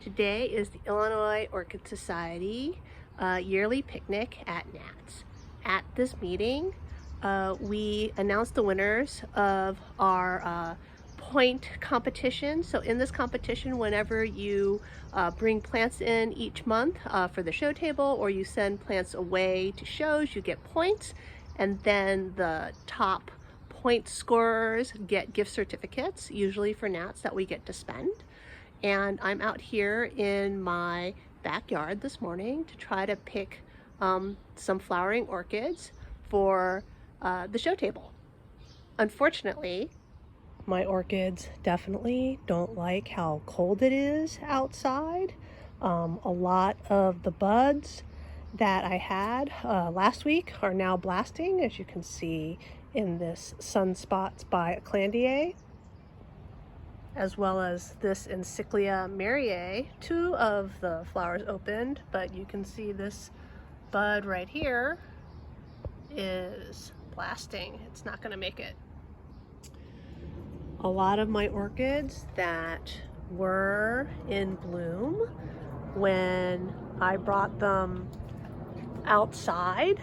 Today is the Illinois Orchid Society yearly picnic at Nats. At this meeting, we announced the winners of our point competition. So in this competition, whenever you bring plants in each month for the show table, or you send plants away to shows, you get points, and then the top point scorers get gift certificates, usually for Nats that we get to spend. And I'm out here in my backyard this morning to try to pick some flowering orchids for the show table. Unfortunately, my orchids definitely don't like how cold it is outside. A lot of the buds that I had last week are now blasting, as you can see in this Sunspots by Eclandier, as well as this Encyclia Mariae. Two of the flowers opened, but you can see this bud right here is blasting. It's not gonna make it. A lot of my orchids that were in bloom when I brought them outside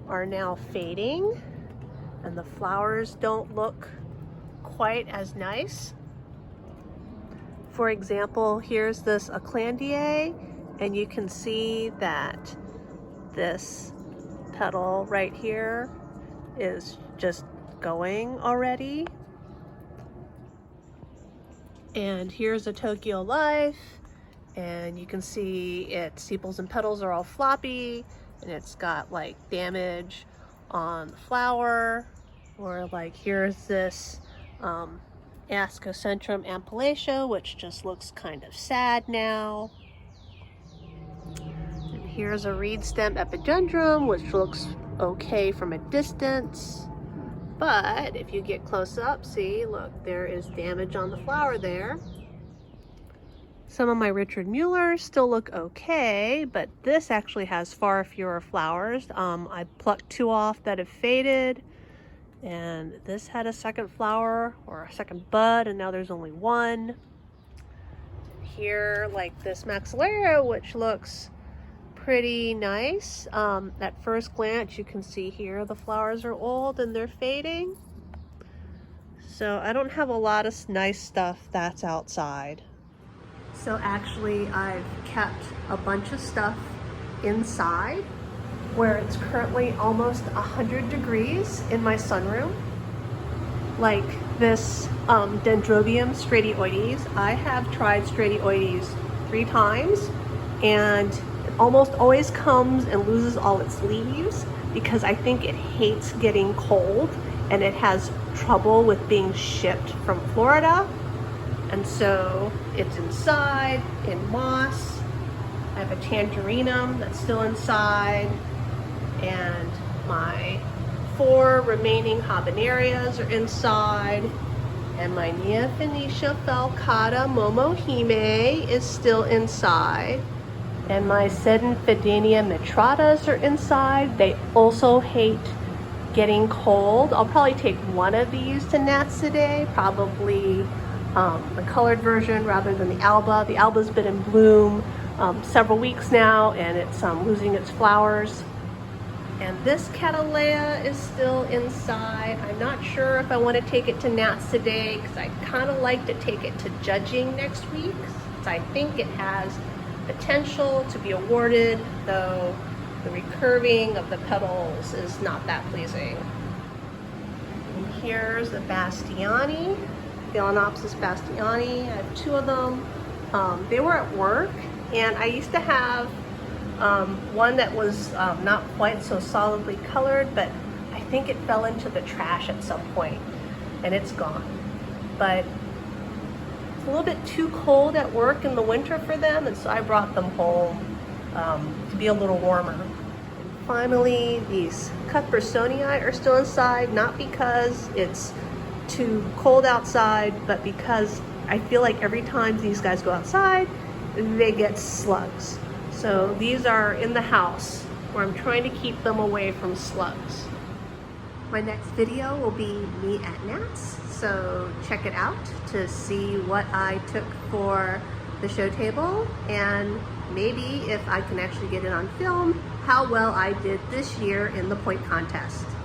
are now fading, and the flowers don't look quite as nice. For example, here's this Eclandier, and you can see that this petal right here is just going already. And here's a Tokyo Life, and you can see its sepals and petals are all floppy, and it's got like damage on the flower. Or like here's this Ascocentrum ampullaceae, which just looks kind of sad now. And here's a reed stem epidendrum, which looks okay from a distance. But if you get close up, see, look, there is damage on the flower there. Some of my Richard Muellers still look okay, but this actually has far fewer flowers. I plucked two off that have faded, and this had a second flower or a second bud, and now there's only one. Here, like this Maxillaria, which looks pretty nice. At first glance, you can see here the flowers are old and they're fading. So I don't have a lot of nice stuff that's outside. So actually, I've kept a bunch of stuff inside, where it's currently almost 100 degrees in my sunroom. Like this Dendrobium stradioides. I have tried stradioides 3 times, and it almost always comes and loses all its leaves because I think it hates getting cold, and it has trouble with being shipped from Florida. And so it's inside in moss. I have a Tangerinum that's still inside, and my 4 remaining Habanerias are inside, and my Neophonetia falcata Momohime is still inside, and my Sedinfidenia mitratas are inside. They also hate getting cold. I'll probably take one of these to Nats today, probably the colored version rather than the Alba. The Alba's been in bloom several weeks now, and it's losing its flowers. And this Cattleya is still inside. I'm not sure if I want to take it to Nats today, because I kind of like to take it to judging next week. So I think it has potential to be awarded, though the recurving of the petals is not that pleasing. And here's the Bastiani, Phalaenopsis bastiani. I have 2 of them. They were at work, and I used to have one that was not quite so solidly colored, but I think it fell into the trash at some point, and it's gone. But it's a little bit too cold at work in the winter for them, and so I brought them home to be a little warmer. And finally, these Cuthbertsonii are still inside, not because it's too cold outside, but because I feel like every time these guys go outside, they get slugs. So these are in the house, where I'm trying to keep them away from slugs. My next video will be me at Nats, so check it out to see what I took for the show table, and maybe if I can actually get it on film, how well I did this year in the point contest.